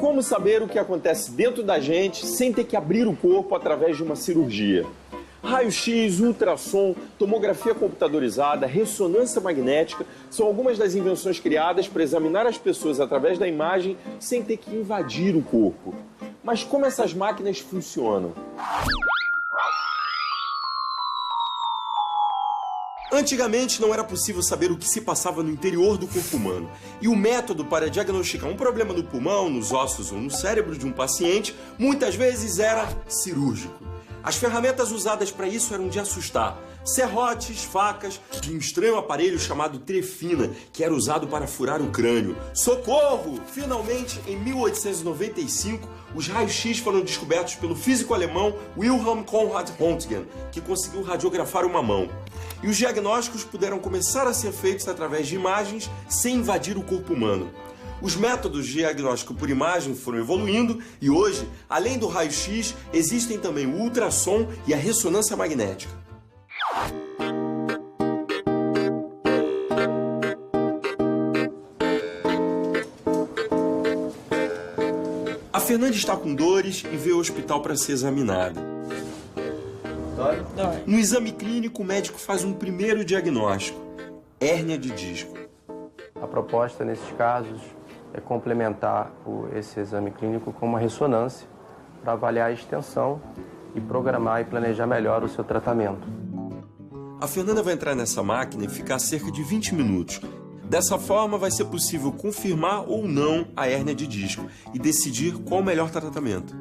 como saber o que acontece dentro da gente sem ter que abrir o corpo através de uma cirurgia. Raio-X, ultrassom, tomografia computadorizada, ressonância magnética são algumas das invenções criadas para examinar as pessoas através da imagem sem ter que invadir o corpo. Mas como essas máquinas funcionam? Antigamente não era possível saber o que se passava no interior do corpo humano. E o método para diagnosticar um problema no pulmão, nos ossos ou no cérebro de um paciente muitas vezes era cirúrgico. As ferramentas usadas para isso eram de assustar. Serrotes, facas e um estranho aparelho chamado trefina, que era usado para furar o crânio. Socorro! Finalmente, em 1895, os raios-x foram descobertos pelo físico alemão Wilhelm Conrad Röntgen, que conseguiu radiografar uma mão. E os diagnósticos puderam começar a ser feitos através de imagens sem invadir o corpo humano. Os métodos de diagnóstico por imagem foram evoluindo e hoje, além do raio-x, existem também o ultrassom e a ressonância magnética. A Fernanda está com dores e veio ao hospital para ser examinada. No exame clínico, o médico faz um primeiro diagnóstico: hérnia de disco. A proposta, nesses casos, é complementar esse exame clínico com uma ressonância para avaliar a extensão e programar e planejar melhor o seu tratamento. A Fernanda vai entrar nessa máquina e ficar cerca de 20 minutos. Dessa forma, vai ser possível confirmar ou não a hérnia de disco e decidir qual o melhor tratamento.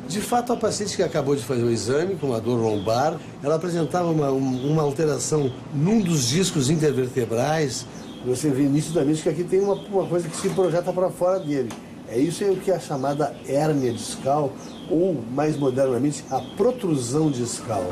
De fato, a paciente que acabou de fazer o exame com uma dor lombar, ela apresentava uma alteração num dos discos intervertebrais. Você vê nitidamente que aqui tem uma coisa que se projeta para fora dele. É isso aí o que é a chamada hérnia discal, ou, mais modernamente, a protrusão discal.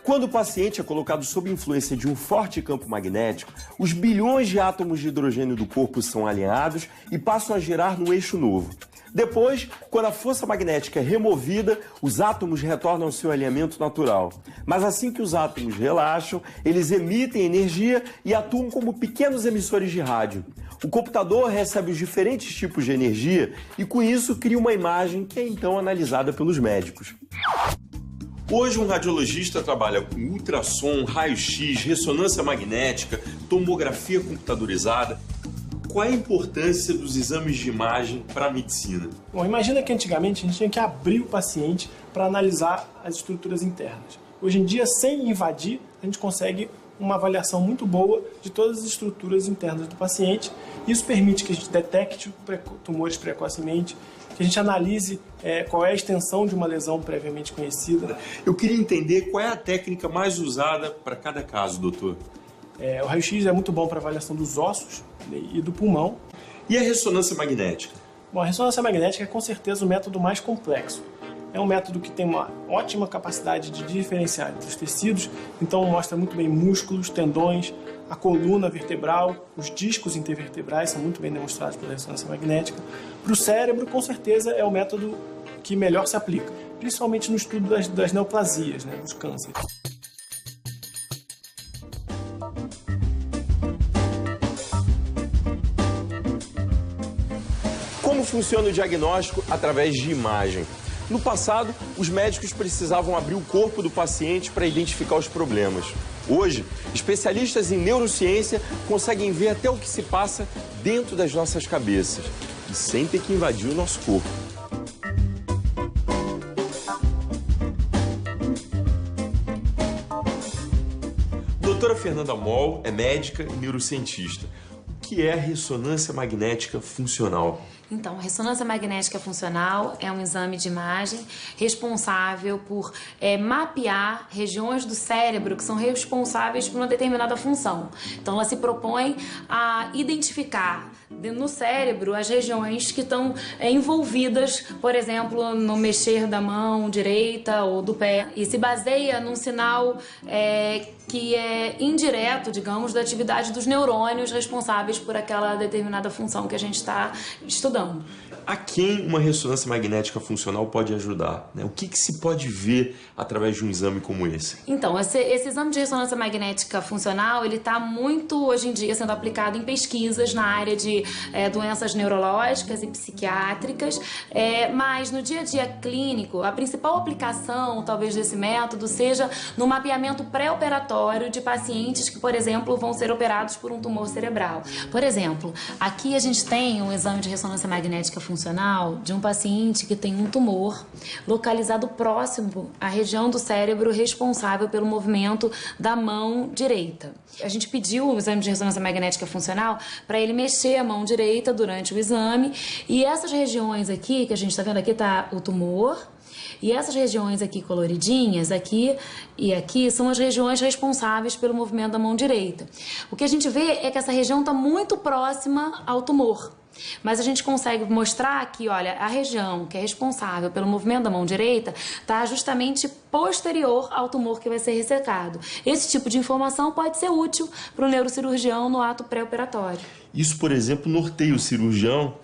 Quando o paciente é colocado sob influência de um forte campo magnético, os bilhões de átomos de hidrogênio do corpo são alinhados e passam a girar no eixo novo. Depois, quando a força magnética é removida, os átomos retornam ao seu alinhamento natural. Mas assim que os átomos relaxam, eles emitem energia e atuam como pequenos emissores de rádio. O computador recebe os diferentes tipos de energia e, com isso, cria uma imagem que é então analisada pelos médicos. Hoje, um radiologista trabalha com ultrassom, raio-x, ressonância magnética, tomografia computadorizada. Qual é a importância dos exames de imagem para a medicina? Bom, imagina que antigamente a gente tinha que abrir o paciente para analisar as estruturas internas. Hoje em dia, sem invadir, a gente consegue uma avaliação muito boa de todas as estruturas internas do paciente. Isso permite que a gente detecte tumores precocemente, que a gente analise qual é a extensão de uma lesão previamente conhecida. Eu queria entender qual é a técnica mais usada para cada caso, doutor. O raio-x é muito bom para avaliação dos ossos e do pulmão. E a ressonância magnética? Bom, a ressonância magnética é com certeza o método mais complexo. É um método que tem uma ótima capacidade de diferenciar entre os tecidos, então mostra muito bem músculos, tendões, a coluna vertebral, os discos intervertebrais são muito bem demonstrados pela ressonância magnética. Para o cérebro, com certeza, é o método que melhor se aplica, principalmente no estudo das neoplasias, dos cânceres. Como funciona o diagnóstico através de imagem? No passado, os médicos precisavam abrir o corpo do paciente para identificar os problemas. Hoje, especialistas em neurociência conseguem ver até o que se passa dentro das nossas cabeças e sem ter que invadir o nosso corpo. Doutora Fernanda Moll é médica e neurocientista. O que é a ressonância magnética funcional? Então, a ressonância magnética funcional é um exame de imagem responsável por mapear regiões do cérebro que são responsáveis por uma determinada função. Então, ela se propõe a identificar no cérebro as regiões que estão envolvidas, por exemplo, no mexer da mão direita ou do pé. E se baseia num sinal que é indireto, digamos, da atividade dos neurônios responsáveis por aquela determinada função que a gente está estudando. estudando. A quem uma ressonância magnética funcional pode ajudar, né? O que se pode ver através de um exame como esse? Então, esse exame de ressonância magnética funcional, ele está muito, hoje em dia, sendo aplicado em pesquisas na área de doenças neurológicas e psiquiátricas, mas no dia a dia clínico, a principal aplicação, talvez, desse método seja no mapeamento pré-operatório de pacientes que, por exemplo, vão ser operados por um tumor cerebral. Por exemplo, aqui a gente tem um exame de ressonância magnética funcional de um paciente que tem um tumor localizado próximo à região do cérebro responsável pelo movimento da mão direita. A gente pediu o exame de ressonância magnética funcional para ele mexer a mão direita durante o exame, e essas regiões aqui, que a gente está vendo aqui, está o tumor. E essas regiões aqui coloridinhas, aqui e aqui, são as regiões responsáveis pelo movimento da mão direita. O que a gente vê é que essa região está muito próxima ao tumor. Mas a gente consegue mostrar que, olha, a região que é responsável pelo movimento da mão direita está justamente posterior ao tumor que vai ser ressecado. Esse tipo de informação pode ser útil para o neurocirurgião no ato pré-operatório. Isso, por exemplo, norteia o cirurgião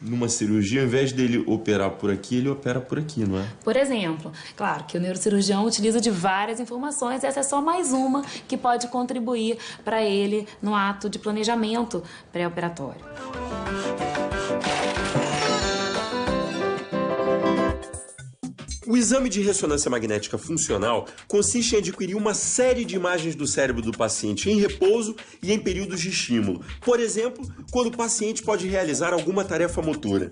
numa cirurgia, ao invés dele operar por aqui, ele opera por aqui, não é? Por exemplo, claro que o neurocirurgião utiliza de várias informações, essa é só mais uma que pode contribuir para ele no ato de planejamento pré-operatório. O exame de ressonância magnética funcional consiste em adquirir uma série de imagens do cérebro do paciente em repouso e em períodos de estímulo. Por exemplo, quando o paciente pode realizar alguma tarefa motora.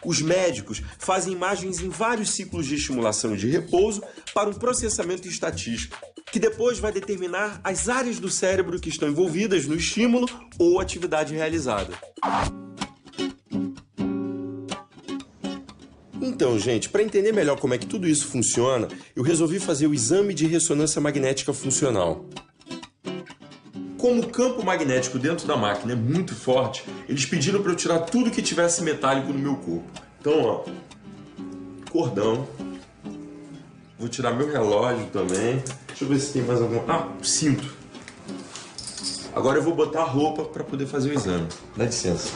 Os médicos fazem imagens em vários ciclos de estimulação e de repouso para um processamento estatístico, que depois vai determinar as áreas do cérebro que estão envolvidas no estímulo ou atividade realizada. Então, gente, para entender melhor como é que tudo isso funciona, eu resolvi fazer o exame de ressonância magnética funcional. Como o campo magnético dentro da máquina é muito forte, eles pediram para eu tirar tudo que tivesse metálico no meu corpo. Então, ó, cordão. Vou tirar meu relógio também. Deixa eu ver se tem mais alguma... Ah, cinto. Agora eu vou botar a roupa para poder fazer o exame. Dá licença.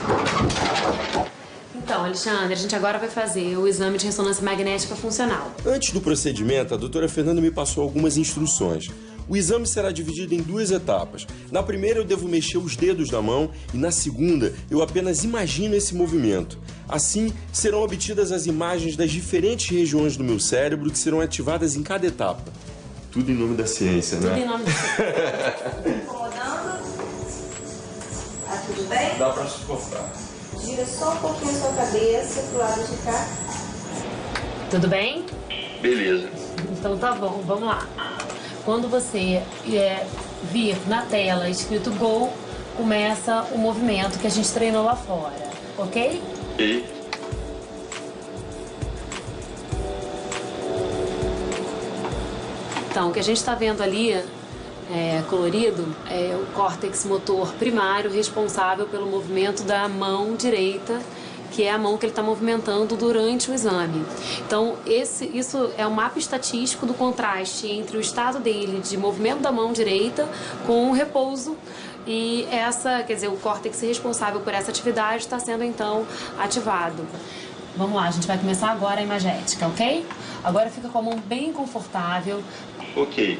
Então, Alexandre, a gente agora vai fazer o exame de ressonância magnética funcional. Antes do procedimento, a doutora Fernanda me passou algumas instruções. O exame será dividido em 2 etapas. Na primeira, eu devo mexer os dedos da mão e na segunda, eu apenas imagino esse movimento. Assim, serão obtidas as imagens das diferentes regiões do meu cérebro que serão ativadas em cada etapa. Tudo em nome da ciência, né? Tudo em nome da ciência. Incomodando? Tá tudo bem? Dá pra suportar. Gira só um pouquinho a sua cabeça pro lado de cá. Tudo bem? Beleza. Então tá bom, vamos lá. Quando você vir na tela escrito Go, começa o movimento que a gente treinou lá fora, ok? E? Então, o que a gente está vendo ali, colorido, é o córtex motor primário responsável pelo movimento da mão direita, que é a mão que ele está movimentando durante o exame. Então, isso é um mapa estatístico do contraste entre o estado dele de movimento da mão direita com o repouso. E o córtex responsável por essa atividade está sendo, então, ativado. Vamos lá, a gente vai começar agora a imagética, ok? Agora fica com a mão bem confortável. Ok.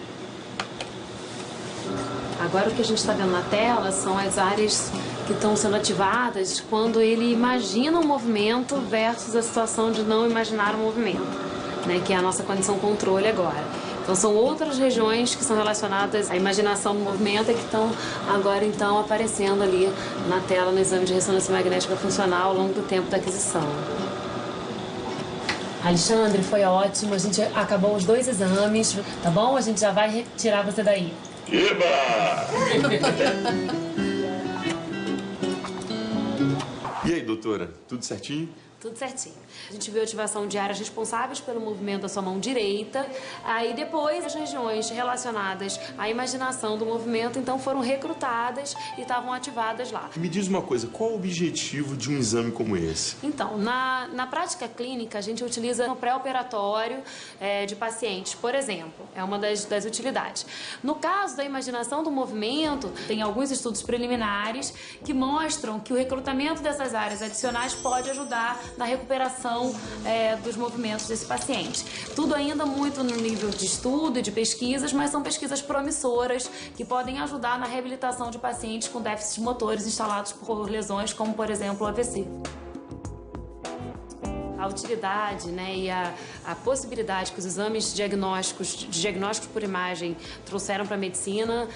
Agora o que a gente está vendo na tela são as áreas que estão sendo ativadas quando ele imagina um movimento versus a situação de não imaginar um movimento, né? Que é a nossa condição controle agora. Então são outras regiões que são relacionadas à imaginação do movimento e que estão agora então aparecendo ali na tela no exame de ressonância magnética funcional ao longo do tempo da aquisição. Alexandre, foi ótimo, a gente acabou os 2 exames, tá bom? A gente já vai retirar você daí. Eba! E aí, doutora, tudo certinho? Tudo certinho. A gente viu a ativação de áreas responsáveis pelo movimento da sua mão direita, aí depois as regiões relacionadas à imaginação do movimento, então foram recrutadas e estavam ativadas lá. Me diz uma coisa, qual o objetivo de um exame como esse? Então, na prática clínica, a gente utiliza no pré-operatório de pacientes, por exemplo, é uma das utilidades. No caso da imaginação do movimento, tem alguns estudos preliminares que mostram que o recrutamento dessas áreas adicionais pode ajudar na recuperação dos movimentos desse paciente. Tudo ainda muito no nível de estudo e de pesquisas, mas são pesquisas promissoras que podem ajudar na reabilitação de pacientes com déficits motores instalados por lesões como, por exemplo, o AVC. A utilidade, né, e a possibilidade que os exames de diagnósticos por imagem trouxeram para a medicina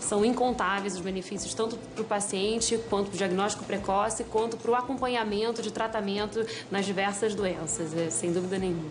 são incontáveis os benefícios, tanto para o paciente, quanto para o diagnóstico precoce, quanto para o acompanhamento de tratamento nas diversas doenças, sem dúvida nenhuma.